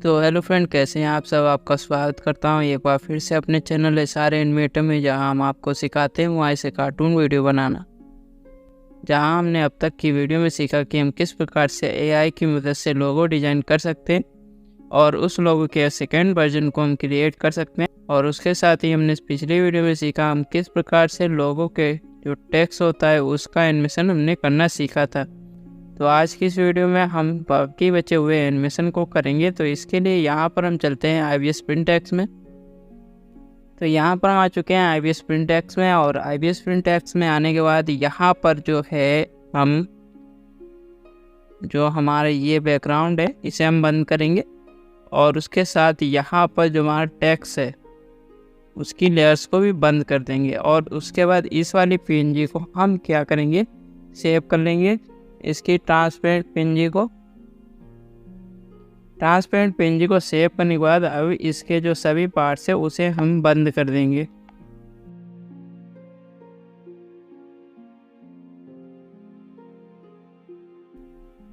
तो hello friend, कैसे हैं आप सब। आपका स्वागत करता हूं एक बार फिर से अपने चैनल सारे एनिमेटर में, जहां हम आपको सिखाते हैं वहाँ से कार्टून वीडियो बनाना। जहां हमने अब तक की वीडियो में सीखा कि हम किस प्रकार से एआई की मदद से लोगो डिज़ाइन कर सकते हैं और उस लोगो के सेकेंड वर्जन को हम क्रिएट कर सकते हैं। और उसके साथ ही हमने पिछली वीडियो में सीखा हम किस प्रकार से लोगो के जो टेक्स्ट होता है उसका एनिमेशन हमने करना सीखा था। तो आज की इस वीडियो में हम बाकी बचे हुए एनिमेशन को करेंगे। तो इसके लिए यहाँ पर हम चलते हैं IBS Printex में। तो यहाँ पर हम आ चुके हैं IBS Printex में, और IBS Printex में आने के बाद यहाँ पर जो है हम जो हमारा ये बैकग्राउंड है इसे हम बंद करेंगे, और उसके साथ यहाँ पर जो हमारा टेक्स्ट है उसकी लेयर्स को भी बंद कर देंगे। और उसके बाद इस वाली PNG को हम क्या करेंगे, सेव कर लेंगे इसकी ट्रांसपेरेंट PNG को सेव करने के बाद अब इसके जो सभी पार्ट्स है उसे हम बंद कर देंगे।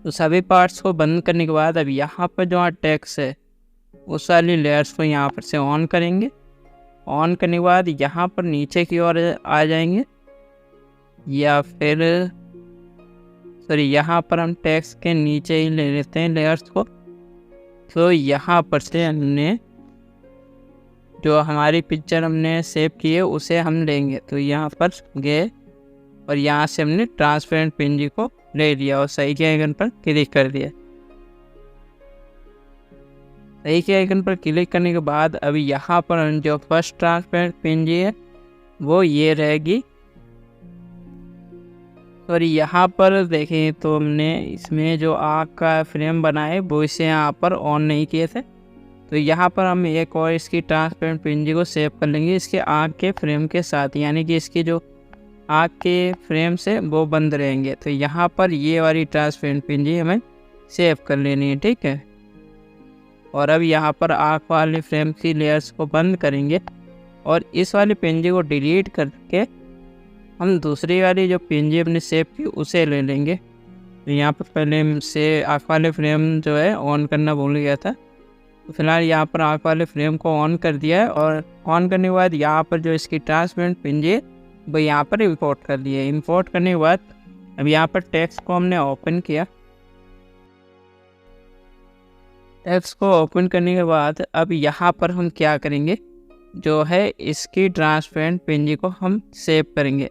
तो सभी पार्ट्स को बंद करने के बाद अब यहाँ पर जो टेक्स्ट है उस वाली लेयर्स को यहाँ पर से ऑन करेंगे। ऑन करने के बाद यहाँ पर नीचे की ओर आ जाएंगे, या फिर यहाँ पर हम टेक्स्ट के नीचे ही ले लेते हैं लेयर्स को। तो यहाँ पर से हमने जो हमारी पिक्चर हमने सेव की है उसे हम लेंगे। तो यहाँ पर गए और यहाँ से हमने ट्रांसपेरेंट PNG को ले लिया और सही के आइकन पर क्लिक कर दिया। सही के आइकन पर क्लिक करने के बाद अभी यहाँ पर जो फर्स्ट ट्रांसपेरेंट PNG है वो ये रहेगी। और यहाँ पर देखें तो हमने इसमें जो आँख का फ्रेम बना है वो इसे यहाँ पर ऑन नहीं किए थे। तो यहाँ पर हम एक और इसकी ट्रांसपेरेंट PNG को सेव कर लेंगे इसके आँख के फ्रेम के साथ, यानी कि इसकी जो आँख के फ्रेम से वो बंद रहेंगे। तो यहाँ पर ये वाली ट्रांसपेरेंट PNG हमें सेव कर लेनी है, ठीक है। और अब यहाँ पर आँख वाले फ्रेम की लेयर्स को बंद करेंगे और इस वाली PNG को डिलीट करके हम दूसरी वाली जो PNG अपने सेव की उसे ले लेंगे। तो यहाँ पर पहले से आँख वाले फ्रेम जो है ऑन करना भूल गया था, तो फिलहाल यहाँ पर आँख वाले फ्रेम को ऑन कर दिया है। और ऑन करने के बाद यहाँ पर जो इसकी ट्रांसपेरेंट PNG है वो यहाँ पर इंपोर्ट कर दिया है। इंपोर्ट करने के बाद अब यहाँ पर टेक्स्ट को हमने ओपन किया। टेक्स्ट को ओपन करने के बाद अब यहाँ पर हम क्या करेंगे, जो है इसकी ट्रांसपेरेंट PNG को हम सेव करेंगे।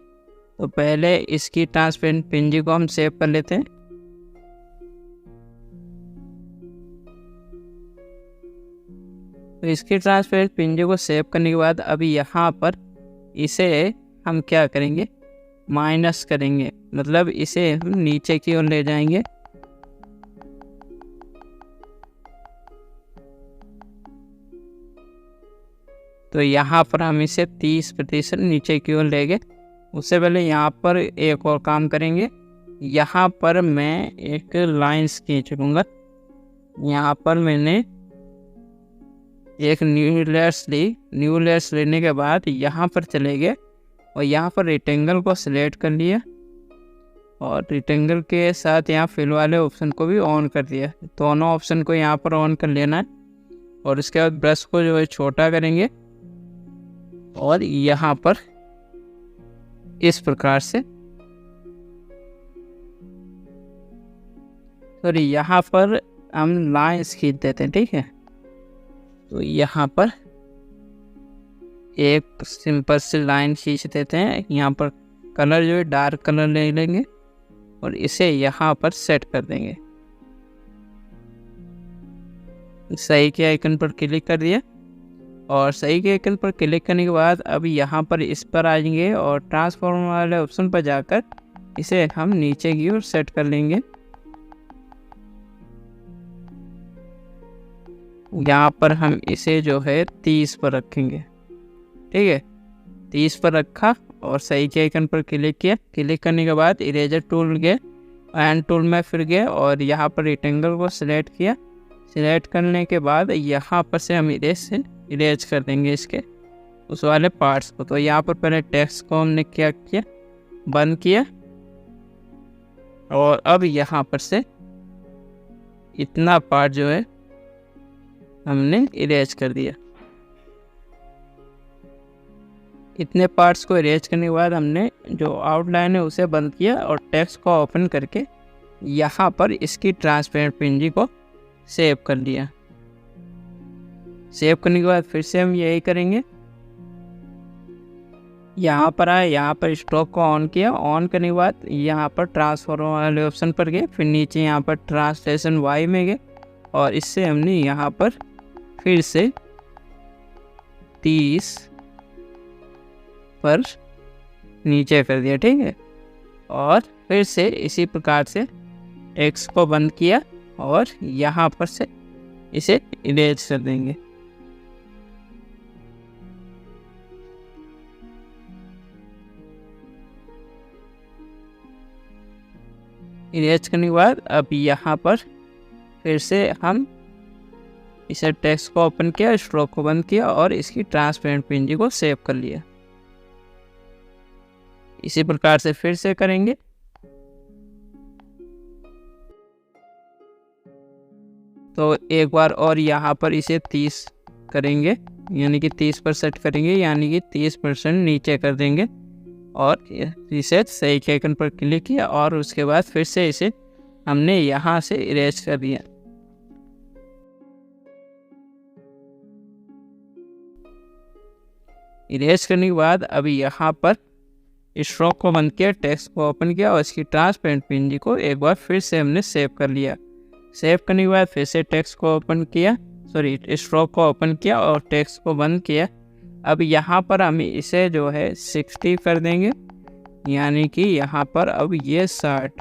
तो पहले इसकी ट्रांसपेरेंट PNG को हम सेव कर लेते हैं। तो इसकी ट्रांसपेरेंट PNG को सेव करने के बाद अभी यहाँ पर इसे हम क्या करेंगे, माइनस करेंगे, मतलब इसे हम नीचे की ओर ले जाएंगे। तो यहाँ पर हम इसे 30% नीचे की ओर ले गए। उससे पहले यहाँ पर एक और काम करेंगे। यहाँ पर मैं एक लाइन्स खींच लूँगा। यहाँ पर मैंने एक न्यू लेयर्स ली। न्यू लेयर्स लेने के बाद यहाँ पर चले गए और यहाँ पर रेक्टेंगल को सिलेक्ट कर लिया और रेक्टेंगल के साथ यहाँ फिल वाले ऑप्शन को भी ऑन कर दिया। दोनों ऑप्शन को यहाँ पर ऑन कर लेना है और इसके बाद ब्रश को जो है छोटा करेंगे और यहाँ पर इस प्रकार से यहाँ पर हम लाइन्स खींच देते हैं, ठीक है। तो यहाँ पर एक सिंपल सी लाइन खींच देते हैं। यहाँ पर कलर जो है डार्क कलर ले लेंगे और इसे यहाँ पर सेट कर देंगे। सही के आइकन पर क्लिक कर दिया और सही के आइकन पर क्लिक करने के बाद अब यहाँ पर इस पर आ जाएंगे और ट्रांसफॉर्म वाले ऑप्शन पर जाकर इसे हम नीचे की ओर सेट कर लेंगे। यहाँ पर हम इसे जो है 30 पर रखेंगे, ठीक है। 30 पर रखा और सही के आइकन पर क्लिक किया। क्लिक करने के बाद इरेजर टूल गए, एंड टूल में फिर गए और यहाँ पर रेक्टेंगल को सिलेक्ट किया। सिलेक्ट करने के बाद यहाँ पर से हम इरेज कर देंगे इसके उस वाले पार्ट्स को। तो यहाँ पर पहले टेक्स्ट को हमने क्या किया, बंद किया, और अब यहाँ पर से इतना पार्ट जो है हमने इरेज कर दिया। इतने पार्ट्स को इरेज करने के बाद हमने जो आउटलाइन है उसे बंद किया और टेक्स्ट को ओपन करके यहाँ पर इसकी ट्रांसपेरेंट पीएनजी को सेव कर लिया। सेव करने के बाद फिर से हम यही करेंगे। यहाँ पर आए, यहाँ पर स्ट्रोक को ऑन किया। ऑन करने के बाद यहाँ पर ट्रांसफॉर्म वाले ऑप्शन पर गए, फिर नीचे यहाँ पर ट्रांसलेशन वाई में गए और इससे हमने यहाँ पर फिर से 30 पर नीचे कर दिया, ठीक है। और फिर से इसी प्रकार से टेक्स्ट को बंद किया और यहाँ पर से इसे इरेज कर देंगे। इरेज करने के बाद अब यहाँ पर फिर से हम इसे टेक्स्ट को ओपन किया, स्ट्रोक को बंद किया और इसकी ट्रांसपेरेंट पीएनजी को सेव कर लिया। इसी प्रकार से फिर से करेंगे। तो एक बार और यहाँ पर इसे 30 करेंगे, यानी कि 30 पर सेट करेंगे, यानी कि 30% नीचे कर देंगे और इसे सही के आइकन पर क्लिक किया और उसके बाद फिर से इसे हमने यहाँ से इरेज कर दिया। इरेज करने के बाद अभी यहाँ पर स्ट्रोक को बंद किया, टेक्स्ट को ओपन किया और इसकी ट्रांसपेरेंट पीएनजी को एक बार फिर से हमने सेव कर लिया। सेव करने के बाद फिर से टेक्स्ट को ओपन किया, स्ट्रोक को ओपन किया और टेक्स्ट को बंद किया। अब यहाँ पर हम इसे जो है 60 कर देंगे, यानी कि यहाँ पर अब ये 60।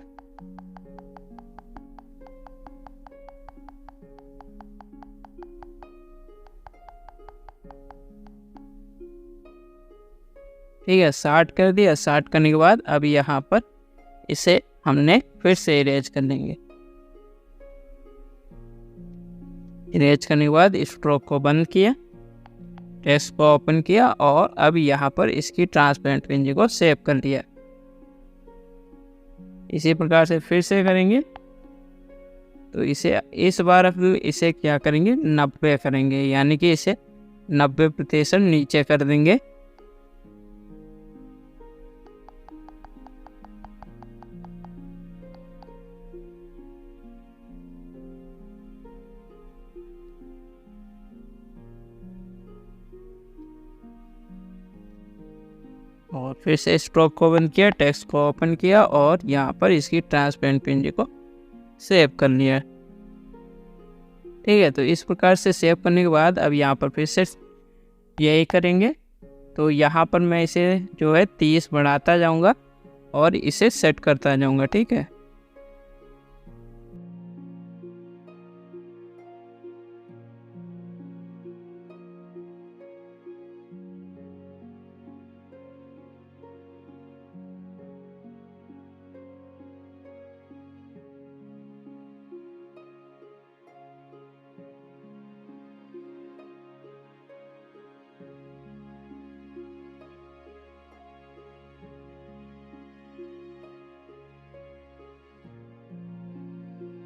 ठीक है, 60 कर दिया। 60 करने के बाद अब यहाँ पर इसे हमने फिर से इरेज कर लेंगे। इरेज करने के बाद स्ट्रोक को बंद किया, टेक्स्ट को ओपन किया और अब यहाँ पर इसकी ट्रांसपेरेंट पीएनजी को सेव कर लिया। इसी प्रकार से फिर से करेंगे। तो इस बार अब इसे क्या करेंगे, 90 करेंगे, यानी कि इसे 90% नीचे कर देंगे। और फिर से स्ट्रोक को बंद किया, टेक्स्ट को ओपन किया और यहाँ पर इसकी ट्रांसपेरेंट पीएनजी को सेव कर लिया। ठीक है, तो इस प्रकार से सेव करने के बाद अब यहाँ पर फिर से यही करेंगे। तो यहाँ पर मैं इसे जो है 30 बढ़ाता जाऊँगा और इसे सेट करता जाऊँगा। ठीक है,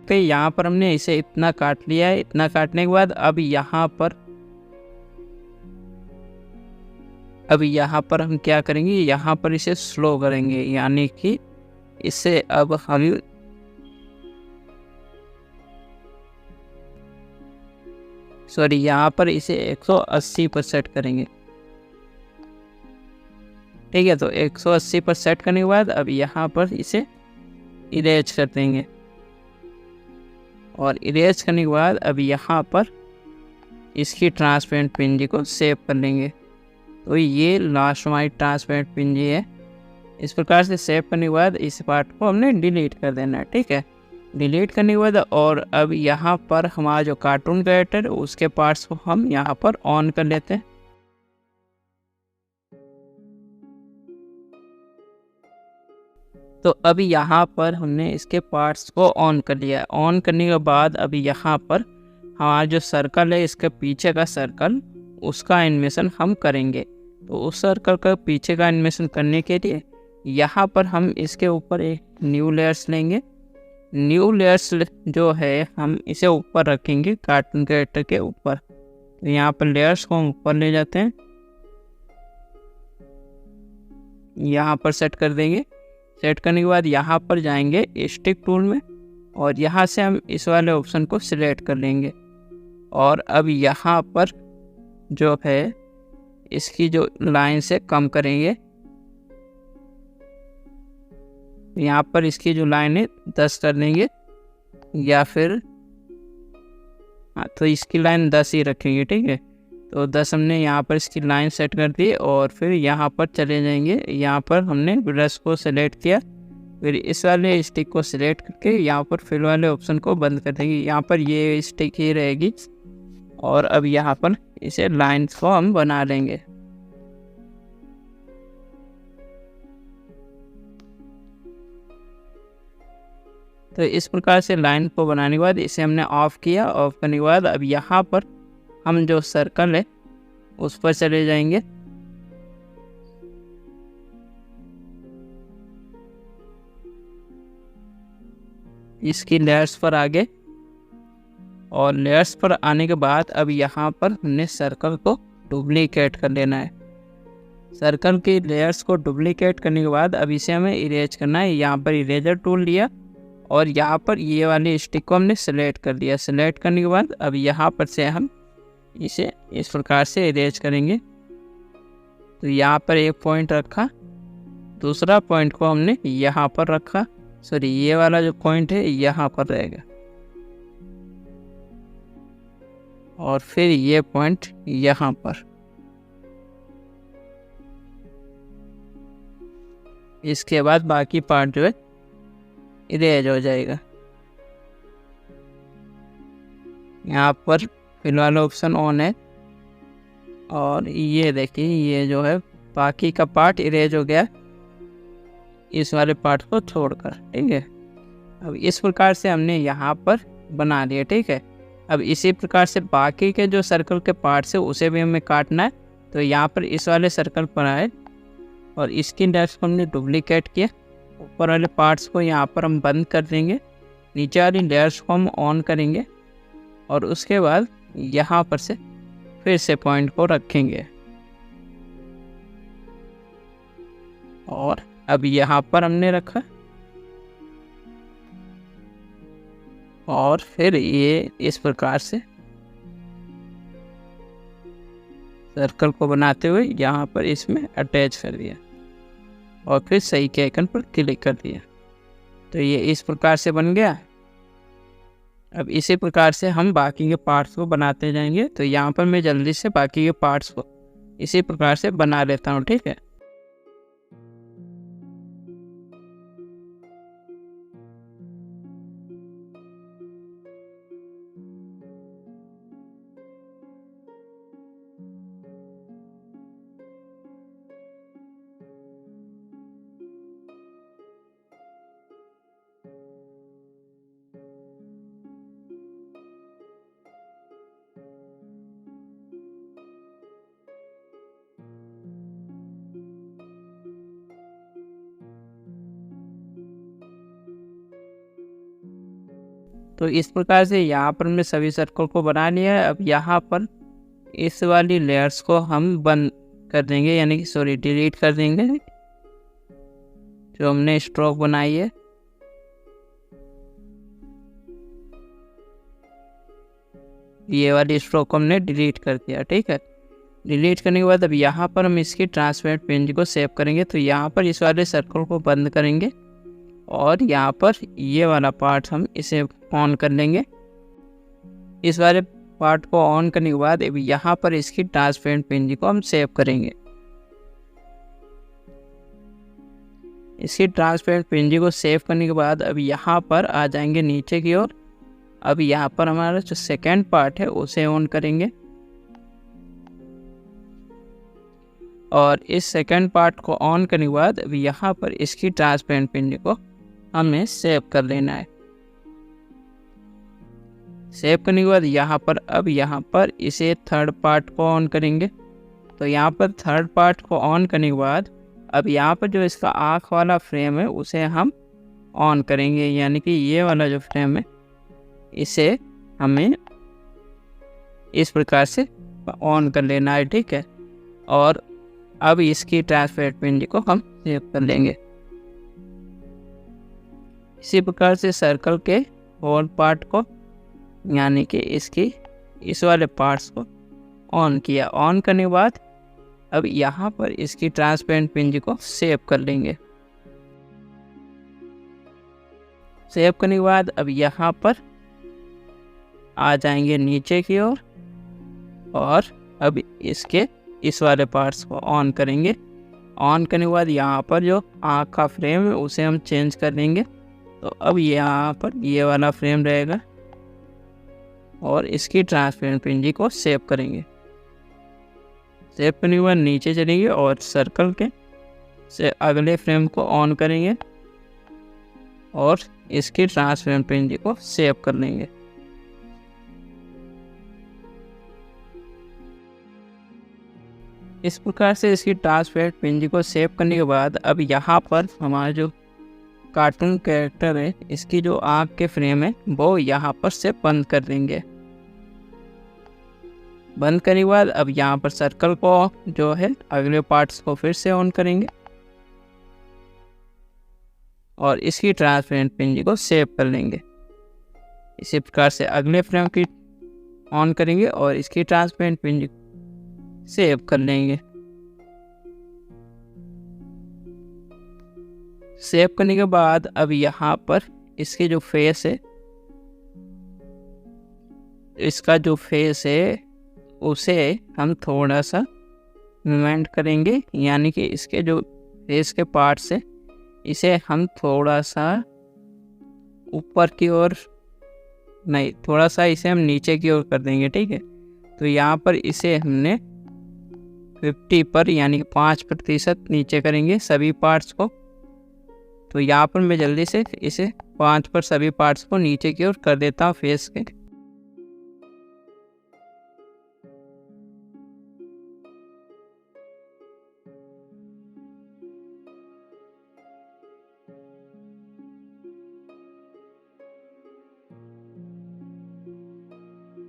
तो यहाँ पर हमने इसे इतना काट लिया है। इतना काटने के बाद अब यहाँ पर हम क्या करेंगे, यहाँ पर इसे स्लो करेंगे, यानी कि इसे अब हम यहाँ पर इसे 180 पर सेट करेंगे। ठीक है, तो 180 पर सेट करने के बाद अब यहाँ पर इसे इरेज कर देंगे और इरेज करने के बाद अब यहाँ पर इसकी ट्रांसपेरेंट पीएनजी को सेव कर लेंगे। तो ये लास्ट हमारी ट्रांसपेरेंट पीएनजी है। इस प्रकार से सेव करने के बाद इस पार्ट को हमने डिलीट कर देना है। ठीक है, डिलीट करने के बाद और अब यहाँ पर हमारा जो कार्टून कैरेक्टर है उसके पार्ट्स को हम यहाँ पर ऑन कर लेते हैं। तो अभी यहाँ पर हमने इसके पार्ट्स को ऑन कर लिया है। ऑन करने के बाद अभी यहाँ पर हमारा जो सर्कल है, इसके पीछे का सर्कल, उसका एनिमेशन हम करेंगे। तो उस सर्कल का पीछे का एनिमेशन करने के लिए यहाँ पर हम इसके ऊपर एक न्यू लेयर्स लेंगे। न्यू लेयर्स जो है हम इसे ऊपर रखेंगे कार्टून कैरेक्टर के ऊपर। तो यहाँ पर लेयर्स को हम ऊपर ले जाते हैं, यहाँ पर सेट कर देंगे। सेट करने के बाद यहाँ पर जाएंगे स्टिक टूल में और यहाँ से हम इस वाले ऑप्शन को सिलेक्ट कर लेंगे। और अब यहाँ पर जो है इसकी जो लाइन से कम करेंगे, यहाँ पर इसकी जो लाइन है 10 कर देंगे, या फिर तो इसकी लाइन 10 ही रखेंगे, ठीक है। तो 10 हमने यहाँ पर इसकी लाइन सेट कर दी और फिर यहाँ पर चले जाएंगे। यहाँ पर हमने ब्रश को सिलेक्ट किया, फिर इस वाले स्टिक को सिलेक्ट करके यहाँ पर फिल वाले ऑप्शन को बंद कर देंगे। यहाँ पर ये स्टिक ही रहेगी और अब यहाँ पर इसे लाइन को हम बना लेंगे। तो इस प्रकार से लाइन को बनाने के बाद इसे हमने ऑफ किया। ऑफ करने के बाद अब यहाँ पर हम जो सर्कल है उस पर चले जाएंगे। इसकी लेयर्स पर आगे, और लेयर्स पर आने के बाद अब यहाँ पर हमने सर्कल को डुप्लीकेट कर लेना है। सर्कल की लेयर्स को डुप्लीकेट करने के बाद अब इसे हमें इरेज करना है। यहाँ पर इरेजर टूल लिया और यहाँ पर ये वाली स्टिक को हमने सेलेक्ट कर लिया। सेलेक्ट करने के बाद अब यहाँ पर से हम इसे इस प्रकार से इरेज करेंगे। तो यहाँ पर एक पॉइंट रखा, दूसरा पॉइंट को हमने यहाँ पर रखा, सॉरी ये वाला जो पॉइंट है यहाँ पर रहेगा, और फिर ये पॉइंट यहाँ पर। इसके बाद बाकी पार्ट जो है इरेज हो जाएगा। यहाँ पर फिलहाल ऑप्शन ऑन है और ये देखिए ये जो है बाकी का पार्ट इरेज हो गया इस वाले पार्ट को छोड़कर, ठीक है। अब इस प्रकार से हमने यहाँ पर बना लिया, ठीक है। अब इसी प्रकार से बाकी के जो सर्कल के पार्ट्स है उसे भी हमें काटना है। तो यहाँ पर इस वाले सर्कल पर आए और इसकी लेयर्स को हमने डुप्लीकेट किया। ऊपर वाले पार्ट्स को यहाँ पर हम बंद कर देंगे, नीचे वाली लेयर्स को हम ऑन करेंगे और उसके बाद यहाँ पर से फिर से पॉइंट को रखेंगे। और अब यहाँ पर हमने रखा और फिर ये इस प्रकार से सर्कल को बनाते हुए यहाँ पर इसमें अटैच कर दिया और फिर सही के आइकन पर क्लिक कर दिया। तो ये इस प्रकार से बन गया। अब इसी प्रकार से हम बाकी के पार्ट्स को बनाते जाएंगे। तो यहाँ पर मैं जल्दी से बाकी के पार्ट्स को इसी प्रकार से बना लेता हूँ, ठीक है। तो इस प्रकार से यहाँ पर हमने सभी सर्कल को बना लिया है। अब यहाँ पर इस वाली लेयर्स को हम बंद कर देंगे, यानी कि सॉरी डिलीट कर देंगे। जो हमने स्ट्रोक बनाई है ये वाली स्ट्रोक को हमने डिलीट कर दिया, ठीक है। डिलीट करने के बाद अब यहाँ पर हम इसकी ट्रांसपेरेंट पेज को सेव करेंगे। तो यहाँ पर इस वाले सर्कल को बंद करेंगे और यहाँ पर ये वाला पार्ट हम इसे ऑन कर लेंगे। इस वाले पार्ट को ऑन करने के बाद अब यहाँ पर इसकी ट्रांसपेरेंट पेज को हम सेव करेंगे। इसकी ट्रांसपेरेंट पेज को सेव करने के बाद अब यहाँ पर आ जाएंगे नीचे की ओर। अब यहाँ पर हमारा जो सेकेंड पार्ट है उसे ऑन करेंगे और इस सेकेंड पार्ट को ऑन करने के बाद अब यहाँ पर इसकी ट्रांसपेरेंट पेज को हमें सेव कर लेना है। सेव करने के बाद यहाँ पर इसे थर्ड पार्ट को ऑन करेंगे। तो यहाँ पर थर्ड पार्ट को ऑन करने के बाद अब यहाँ पर जो इसका आँख वाला फ्रेम है उसे हम ऑन करेंगे, यानी कि ये वाला जो फ्रेम है इसे हमें इस प्रकार से ऑन कर लेना है, ठीक है। और अब इसकी ट्रांसपेरेंट पिंजी को हम सेव कर लेंगे। इसी प्रकार से सर्कल के होल पार्ट को यानी कि इसकी इस वाले पार्ट्स को ऑन किया। ऑन करने के बाद अब यहाँ पर इसकी ट्रांसपेरेंट पिंजी को सेव कर लेंगे। सेव करने के बाद अब यहाँ पर आ जाएंगे नीचे की ओर और अब इसके इस वाले पार्ट्स को ऑन करेंगे। ऑन करने के बाद यहाँ पर जो आँख का फ्रेम है उसे हम चेंज कर देंगे। तो अब यहाँ पर ये वाला फ्रेम रहेगा और इसकी ट्रांसपेरेंट पिंजी को सेव करेंगे। सेव करने के बाद नीचे चलेंगे और सर्कल के से अगले फ्रेम को ऑन करेंगे और इसकी ट्रांसपेरेंट पिंजी को सेव कर लेंगे। इस प्रकार से इसकी ट्रांसपेरेंट पिंजी को सेव करने के बाद अब यहाँ पर हमारा जो कार्टून कैरेक्टर है इसकी जो आँख के फ्रेम है वो यहाँ पर से बंद कर देंगे। बंद करने के बाद अब यहाँ पर सर्कल को जो है अगले पार्ट्स को फिर से ऑन करेंगे और इसकी ट्रांसपेरेंट पिंजी को सेव कर लेंगे। इसी प्रकार से अगले फ्रेम की ऑन करेंगे और इसकी ट्रांसपेरेंट पिंजी सेव कर लेंगे। सेव करने के बाद अब यहाँ पर इसके जो फेस है इसका जो फेस है उसे हम थोड़ा सा मूवमेंट करेंगे, यानी कि इसके जो फेस के पार्ट्स है इसे हम थोड़ा सा ऊपर की ओर नहीं, थोड़ा सा इसे हम नीचे की ओर कर देंगे, ठीक है। तो यहाँ पर इसे हमने 50 पर यानी कि 5% नीचे करेंगे सभी पार्ट्स को। तो यहाँ पर मैं जल्दी से इसे 5 पर सभी पार्ट्स को नीचे की ओर कर देता हूँ फेस के।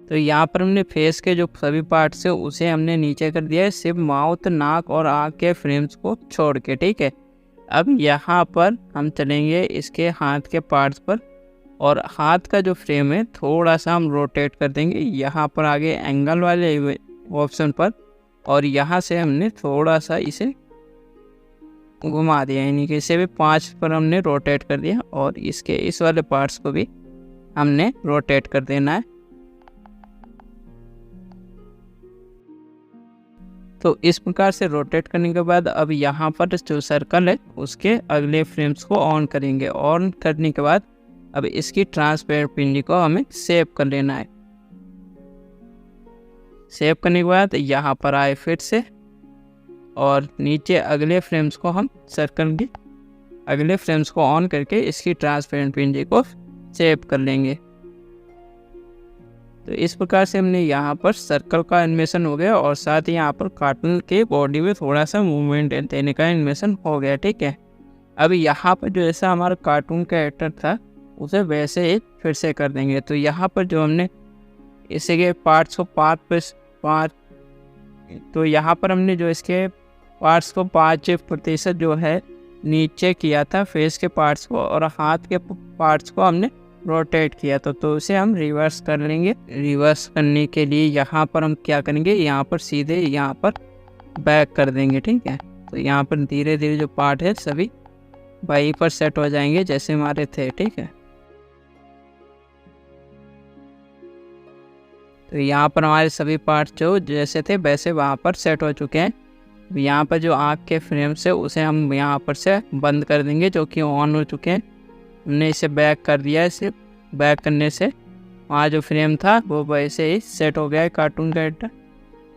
तो यहाँ पर हमने फेस के जो सभी पार्ट्स है उसे हमने नीचे कर दिया है, सिर्फ माउथ, नाक और आँख के फ्रेम्स को छोड़ के, ठीक है। अब यहाँ पर हम चलेंगे इसके हाथ के पार्ट्स पर और हाथ का जो फ्रेम है थोड़ा सा हम रोटेट कर देंगे यहाँ पर आगे एंगल वाले ऑप्शन पर और यहाँ से हमने थोड़ा सा इसे घुमा दिया, यानी कि इसे भी 5 पर हमने रोटेट कर दिया और इसके इस वाले पार्ट्स को भी हमने रोटेट कर देना है। तो इस प्रकार से रोटेट करने के बाद अब यहाँ पर जो सर्कल है उसके अगले फ्रेम्स को ऑन करेंगे। ऑन करने के बाद अब इसकी ट्रांसपेरेंट पिंजी को हमें सेव कर लेना है। सेव करने के बाद यहाँ पर आए फिर से और नीचे अगले फ्रेम्स को हम सर्कल के अगले फ्रेम्स को ऑन करके इसकी ट्रांसपेरेंट पिंजी को सेव कर लेंगे। तो इस प्रकार से हमने यहाँ पर सर्कल का एनिमेशन हो गया और साथ ही यहाँ पर कार्टून के बॉडी में थोड़ा सा मूवमेंट देने का एनिमेशन हो गया, ठीक है। अब यहाँ पर जो ऐसा हमारा कार्टून कैरेक्टर था उसे वैसे ही फिर से कर देंगे। तो यहाँ पर जो हमने इसे के पार्ट्स को 5 तो यहाँ पर हमने जो इसके पार्ट्स को 5% जो है नीचे किया था फेस के पार्ट्स को और हाथ के पार्ट्स को हमने रोटेट किया तो उसे हम रिवर्स कर लेंगे। रिवर्स करने के लिए यहाँ पर हम क्या करेंगे, यहाँ पर सीधे यहाँ पर बैक कर देंगे, ठीक है। तो यहाँ पर धीरे धीरे जो पार्ट है सभी वहीं पर सेट हो जाएंगे जैसे हमारे थे, ठीक है। तो यहाँ पर हमारे सभी पार्ट जो जैसे थे वैसे वहाँ पर सेट हो चुके हैं। यहाँ पर जो आँख के फ्रेम से उसे हम यहाँ पर से बंद कर देंगे जो कि ऑन हो चुके हैं। हमने इसे बैक कर दिया है, सिर्फ बैक करने से वहाँ जो फ्रेम था वो वैसे ही सेट हो गया है कार्टून कैरेक्टर।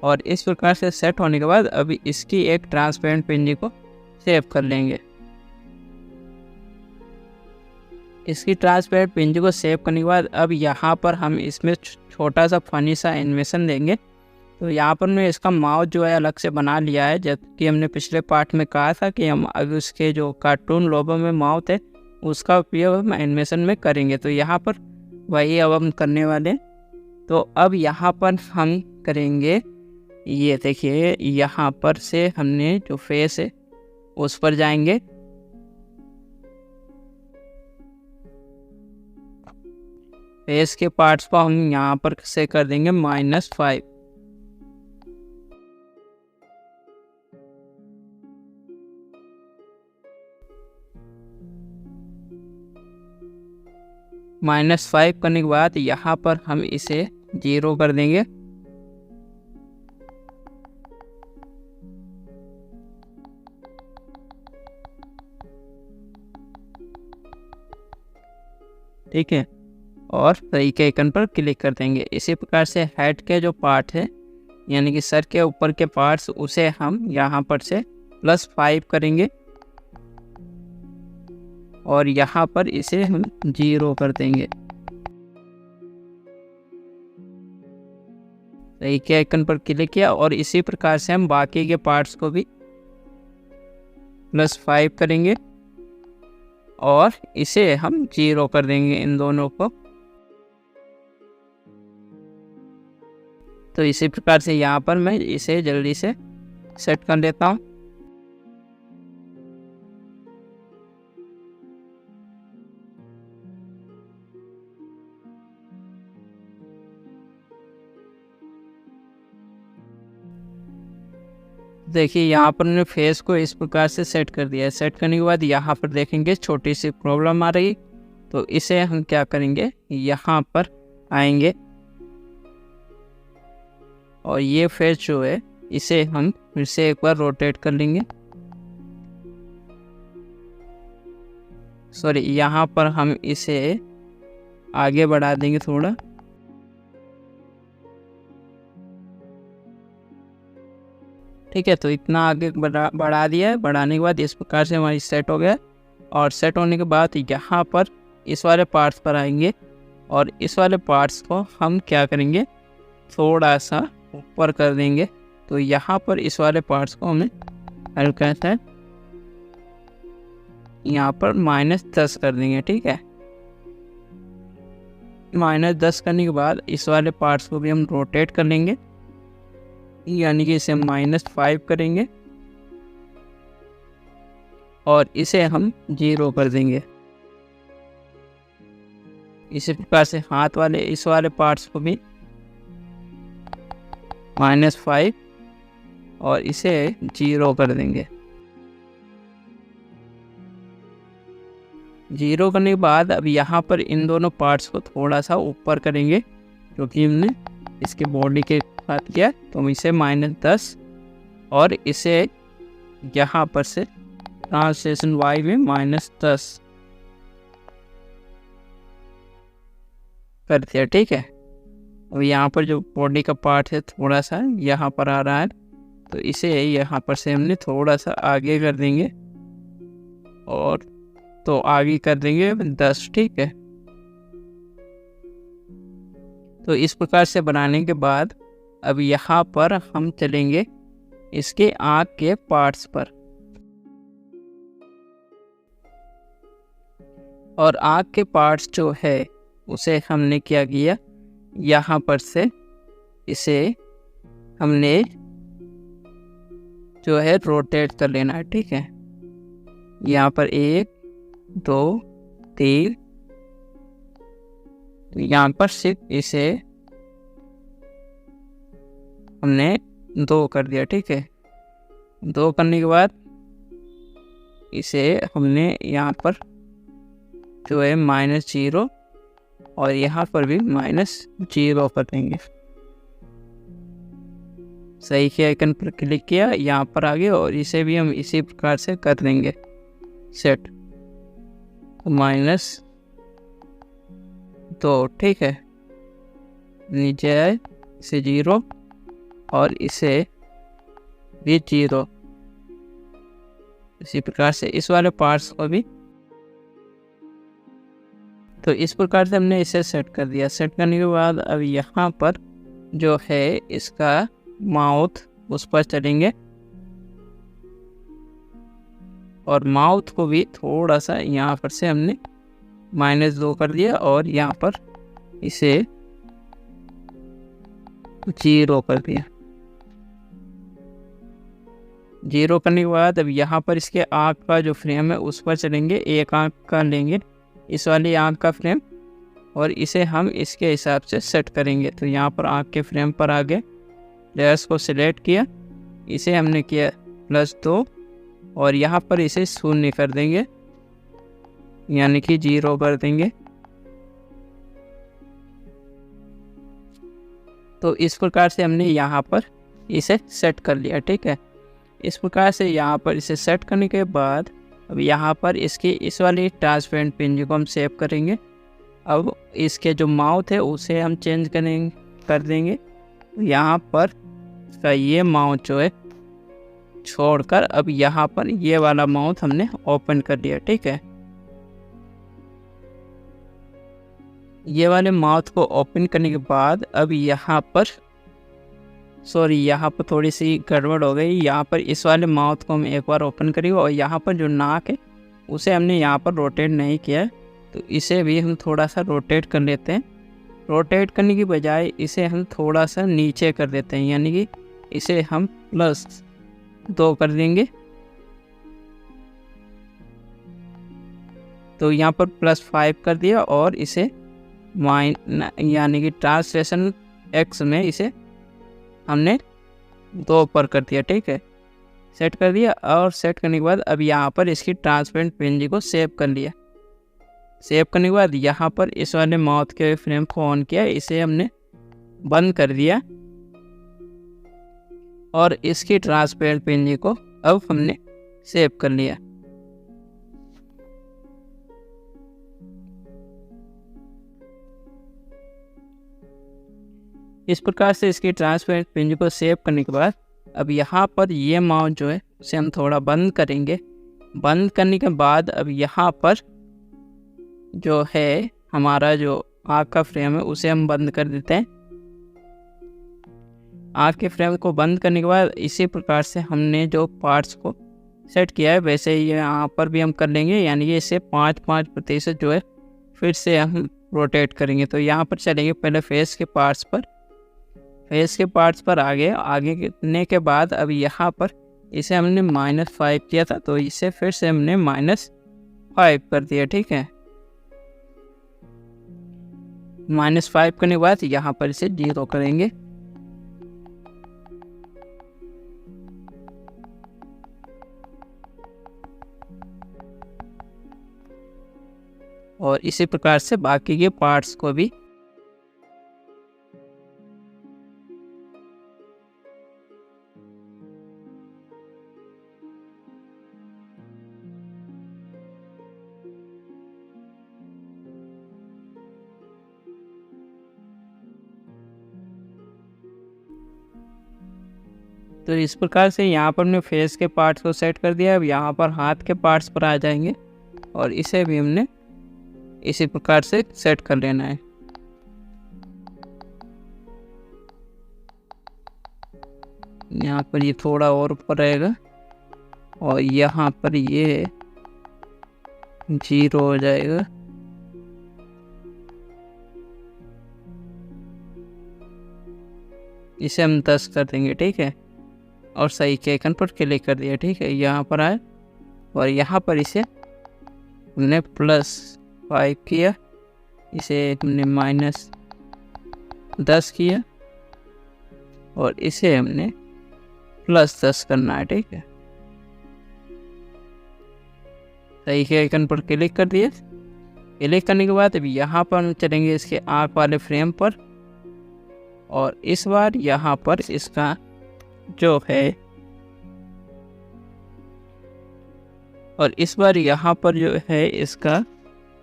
और इस प्रकार से सेट होने के बाद अभी इसकी एक ट्रांसपेरेंट पिंजी को सेव कर लेंगे। इसकी ट्रांसपेरेंट पिंजी को सेव करने के बाद अब यहाँ पर हम इसमें छोटा सा फनी सा एनिमेशन देंगे। तो यहाँ पर मैं इसका माउथ जो है अलग से बना लिया है, जबकि हमने पिछले पार्ट में कहा था कि हम अब उसके जो कार्टून लोगो में माउथ है उसका उपयोग हम एनिमेशन में करेंगे। तो यहाँ पर वही अब हम करने वाले हैं। तो अब यहाँ पर हम करेंगे ये देखिए यहाँ पर से हमने जो फेस है उस पर जाएंगे। फेस के पार्ट्स को हम यहाँ पर से कर देंगे -5। -5 करने के बाद यहाँ पर हम इसे 0 कर देंगे। ठीक है, और सही के आइकन पर क्लिक कर देंगे। इसी प्रकार से हेड के जो पार्ट है यानी कि सर के ऊपर के पार्ट्स उसे हम यहाँ पर से +5 करेंगे और यहाँ पर इसे हम 0 कर देंगे। सही के आइकन पर क्लिक किया और इसी प्रकार से हम बाकी के पार्ट्स को भी +5 करेंगे और इसे हम 0 कर देंगे इन दोनों को। तो इसी प्रकार से यहाँ पर मैं इसे जल्दी से सेट कर देता हूँ। देखिए यहाँ पर मैंने फेस को इस प्रकार से सेट कर दिया है। सेट करने के बाद यहाँ पर देखेंगे छोटी सी प्रॉब्लम आ रही, तो इसे हम क्या करेंगे, यहाँ पर आएंगे और ये फेस जो है इसे हम फिर से एक बार रोटेट कर लेंगे। सॉरी, यहाँ पर हम इसे आगे बढ़ा देंगे थोड़ा। ठीक है, तो इतना आगे बढ़ा दिया है। बढ़ाने के बाद इस प्रकार से हमारी सेट हो गया। और सेट होने के बाद यहाँ पर इस वाले पार्ट्स पर आएंगे और इस वाले पार्ट्स को हम क्या करेंगे, थोड़ा सा ऊपर कर देंगे। तो यहाँ पर इस वाले पार्ट्स को हमें हल्का सा यहाँ पर -10 कर देंगे। ठीक है, -10 करने के बाद इस वाले पार्ट्स को भी हम रोटेट कर लेंगे, यानी कि इसे -5 करेंगे और इसे हम 0 कर देंगे। इसी प्रकार से हाथ वाले इस वाले पार्ट्स को भी -5 और इसे 0 कर देंगे। 0 करने के बाद अब यहाँ पर इन दोनों पार्ट्स को थोड़ा सा ऊपर करेंगे, क्योंकि हमने इसके बॉडी के साथ किया। तो हम इसे -10 और इसे यहाँ पर से ट्रांसलेशन y में -10 कर दिया। ठीक है, अब यहाँ पर जो बॉडी का पार्ट है थोड़ा सा यहाँ पर आ रहा है, तो इसे यहाँ पर से हमने थोड़ा सा आगे कर देंगे और तो आगे कर देंगे 10। ठीक है, तो इस प्रकार से बनाने के बाद अब यहाँ पर हम चलेंगे इसके आँख के पार्ट्स पर। और आँख के पार्ट्स जो है उसे हमने क्या किया, यहाँ पर से इसे हमने जो है रोटेट कर लेना है। ठीक है, यहाँ पर 1 2 3, तो यहाँ पर सिर्फ इसे हमने 2 कर दिया। ठीक है, 2 करने के बाद इसे हमने यहाँ पर जो है -0 और यहाँ पर भी -0 कर देंगे। सही के आइकन पर क्लिक किया, यहाँ पर आ गए और इसे भी हम इसी प्रकार से कर देंगे सेट, -2। ठीक है, नीचे आए, इसे 0 और इसे भी 0। इसी प्रकार से इस वाले पार्ट्स को भी। तो इस प्रकार से हमने इसे सेट कर दिया। सेट करने के बाद अब यहाँ पर जो है इसका माउथ, उस पर चलेंगे और माउथ को भी थोड़ा सा यहाँ पर से हमने -2 कर दिया और यहाँ पर इसे 0 कर दिया। 0 करने के बाद अब यहाँ पर इसके आँख का जो फ्रेम है उस पर चलेंगे, एक आँख का लेंगे इस वाली आँख का फ्रेम और इसे हम इसके हिसाब से सेट करेंगे। तो यहाँ पर आँख के फ्रेम पर आ गए, लेयर्स को सिलेक्ट किया, इसे हमने किया +2 और यहाँ पर इसे 0 कर देंगे, यानी कि 0 कर देंगे। तो इस प्रकार से हमने यहाँ पर इसे सेट कर लिया, ठीक है। इस प्रकार से यहाँ पर इसे सेट करने के बाद अब यहाँ पर इसकी इस वाली ट्रांसपेरेंट पिन को हम सेव करेंगे। अब इसके जो माउथ है उसे हम चेंज कर देंगे। यहाँ पर इसका ये माउथ जो है छोड़कर अब यहाँ पर ये वाला माउथ हमने ओपन कर दिया, ठीक है। ये वाले माउथ को ओपन करने के बाद अब यहाँ पर यहाँ पर थोड़ी सी गड़बड़ हो गई। यहाँ पर इस वाले माउथ को हम एक बार ओपन करेंगे और यहाँ पर जो नाक है उसे हमने यहाँ पर रोटेट नहीं किया, तो इसे भी हम थोड़ा सा रोटेट कर लेते हैं। रोटेट करने की बजाय इसे हम थोड़ा सा नीचे कर देते हैं, यानी कि इसे हम +2 कर देंगे। तो यहाँ पर +5 कर दिया और इसे यानी कि ट्रांसलेशन X में इसे हमने 2 पर कर दिया, ठीक है। सेट कर दिया और सेट करने के बाद अब यहाँ पर इसकी ट्रांसपेरेंट पिन को सेव कर लिया। सेव करने के बाद यहाँ पर इस वाले माउथ के फ्रेम को ऑन किया, इसे हमने बंद कर दिया और इसकी ट्रांसपेरेंट पिन को अब हमने सेव कर लिया। इस प्रकार से इसकी ट्रांसपेरेंट पिन को सेव करने के बाद अब यहाँ पर ये माउथ जो है उसे हम थोड़ा बंद करेंगे। बंद करने के बाद अब यहाँ पर जो है हमारा जो आँख का फ्रेम है उसे हम बंद कर देते हैं। आँख के फ्रेम को बंद करने के बाद इसी प्रकार से हमने जो पार्ट्स को सेट किया है वैसे ही यहाँ पर भी हम कर लेंगे, यानी कि इसे 5-5% जो है फिर से हम रोटेट करेंगे। तो यहाँ पर चलेंगे पहले फेस के पार्ट्स पर, फेस के पार्ट्स पर आगे करने के बाद अब यहाँ पर इसे हमने -5 किया था, तो इसे फिर से हमने -5 कर दिया, ठीक है। -5 करने के बाद यहाँ पर इसे 0 करेंगे। और इसी प्रकार से बाकी के पार्ट्स को भी तो इस प्रकार से यहाँ पर हमने फेस के पार्ट्स को सेट कर दिया। अब यहाँ पर हाथ के पार्ट्स पर आ जाएंगे और इसे भी हमने इसी प्रकार से सेट कर लेना है। यहाँ पर ये थोड़ा और ऊपर रहेगा और यहाँ पर ये 0 हो जाएगा। इसे हम 10 कर देंगे, ठीक है। और सही के आइकन पर क्लिक कर दिया, ठीक है। यहाँ पर आए और यहाँ पर इसे हमने +5 किया, इसे हमने -10 किया और इसे हमने +10 करना है, ठीक है। सही के आइकन पर क्लिक कर दिया। क्लिक करने के बाद अब यहाँ पर हम चलेंगे इसके आँख वाले फ्रेम पर और इस बार यहाँ पर इसका जो है और इस बार यहाँ पर जो है इसका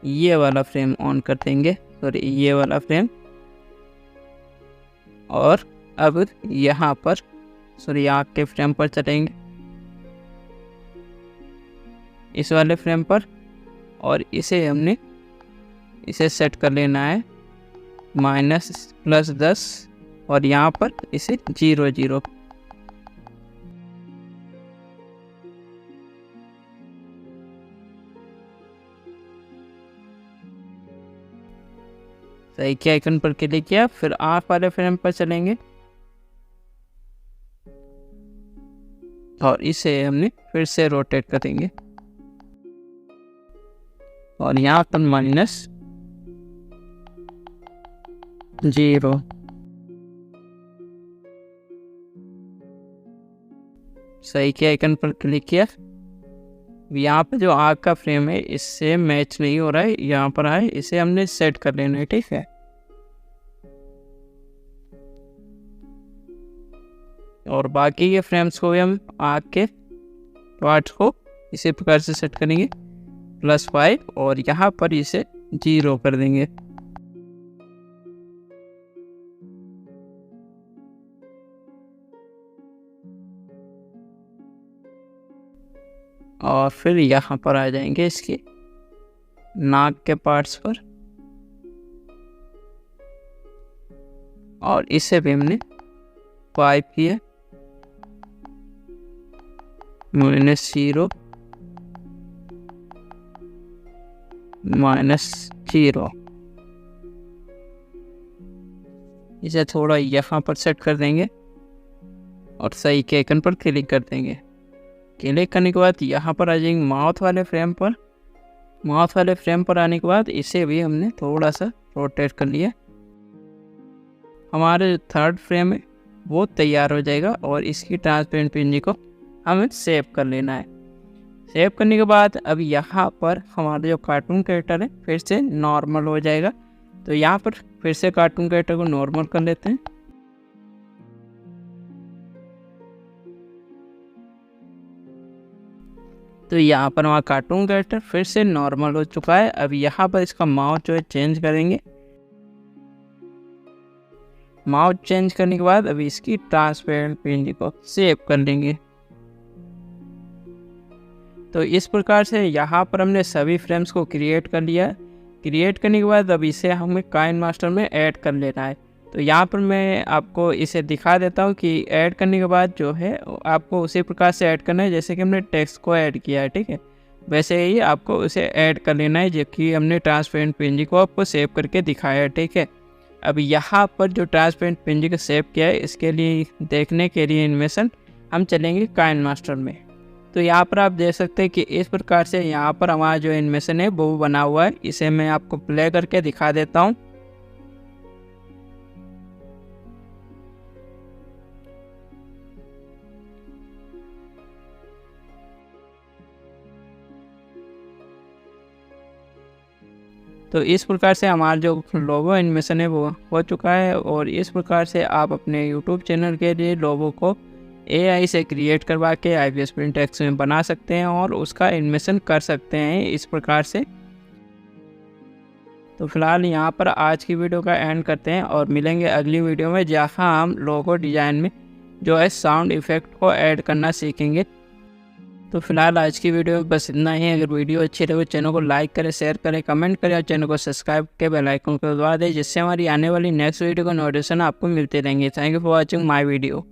ये वाला फ्रेम ऑन कर देंगे, सॉरी ये वाला फ्रेम। और अब यहाँ पर आँख के फ्रेम पर चलेंगे, इस वाले फ्रेम पर, और इसे हमने इसे सेट कर लेना है -+10 और यहाँ पर इसे 0 सही के आइकन पर क्लिक किया। फिर आँख वाले फ्रेम पर चलेंगे और इसे हमने फिर से रोटेट करेंगे और यहाँ पर -0 सही के आइकन पर क्लिक किया। यहाँ पे जो आग का फ्रेम है इससे मैच नहीं हो रहा है, यहाँ पर आए इसे हमने सेट कर लेना है, ठीक है। और बाकी के फ्रेम्स को भी हम आग के पार्ट्स को इसी प्रकार से सेट करेंगे +5 और यहाँ पर इसे 0 कर देंगे। और फिर यहाँ पर आ जाएंगे इसकी नाक के पार्ट्स पर और इसे भी हमने 5 किया -0 -0। इसे थोड़ा यहाँ पर सेट कर देंगे और सही के आइकन पर क्लिक कर देंगे। क्लिक करने के बाद यहाँ पर आ जाएंगे माउथ वाले फ्रेम पर। माउथ वाले फ्रेम पर आने के बाद इसे भी हमने थोड़ा सा रोटेट कर लिया। हमारे जो थर्ड फ्रेम है वो तैयार हो जाएगा और इसकी ट्रांसपेरेंट पीएनजी को हमें सेव कर लेना है। सेव करने के बाद अब यहाँ पर हमारा जो कार्टून कैरेक्टर है फिर से नॉर्मल हो जाएगा। तो यहाँ पर फिर से कार्टून कैरेक्टर को नॉर्मल कर लेते हैं। तो यहाँ पर हमारा कार्टून कैरेक्टर फिर से नॉर्मल हो चुका है। अब यहाँ पर इसका माउथ जो है चेंज करेंगे। माउथ चेंज करने के बाद अभी इसकी ट्रांसपेरेंट पीएनजी को सेव कर लेंगे। तो इस प्रकार से यहाँ पर हमने सभी फ्रेम्स को क्रिएट कर लिया। क्रिएट करने के बाद अब इसे हमें काइनमास्टर में ऐड कर लेना है। तो यहाँ पर मैं आपको इसे दिखा देता हूँ कि ऐड करने के बाद जो है आपको उसी प्रकार से ऐड करना है जैसे कि हमने टेक्स्ट को ऐड किया है, ठीक है। वैसे ही आपको उसे ऐड कर लेना है जबकि हमने ट्रांसपेरेंट पीएनजी को आपको सेव करके दिखाया है, ठीक है। अब यहाँ पर जो ट्रांसपेरेंट पीएनजी को सेव किया है इसके लिए देखने के लिए एनिमेशन हम चलेंगे काइनमास्टर में। तो यहाँ पर आप देख सकते हैं कि इस प्रकार से यहाँ पर हमारा जो एनिमेशन है वो बना हुआ है। इसे मैं आपको प्ले करके दिखा देता हूँ। तो इस प्रकार से हमारा जो लोगो एनिमेशन है वो हो चुका है। और इस प्रकार से आप अपने YouTube चैनल के लिए लोगो को AI से क्रिएट करवा के IPS प्रिंट टेक्स्ट में बना सकते हैं और उसका एनिमेशन कर सकते हैं इस प्रकार से। तो फिलहाल यहाँ पर आज की वीडियो का एंड करते हैं और मिलेंगे अगली वीडियो में जहाँ हम लोगो डिज़ाइन में जो है साउंड इफ़ेक्ट को ऐड करना सीखेंगे। तो फिलहाल आज की वीडियो में बस इतना ही। अगर वीडियो अच्छी लगे चैनल को लाइक करें, शेयर करें, कमेंट करें और चैनल को सब्सक्राइब के बेल आइकन को दबा दें जिससे हमारी आने वाली नेक्स्ट वीडियो का नोटिफिकेशन आपको मिलते रहेंगे। Thank you for watching my video.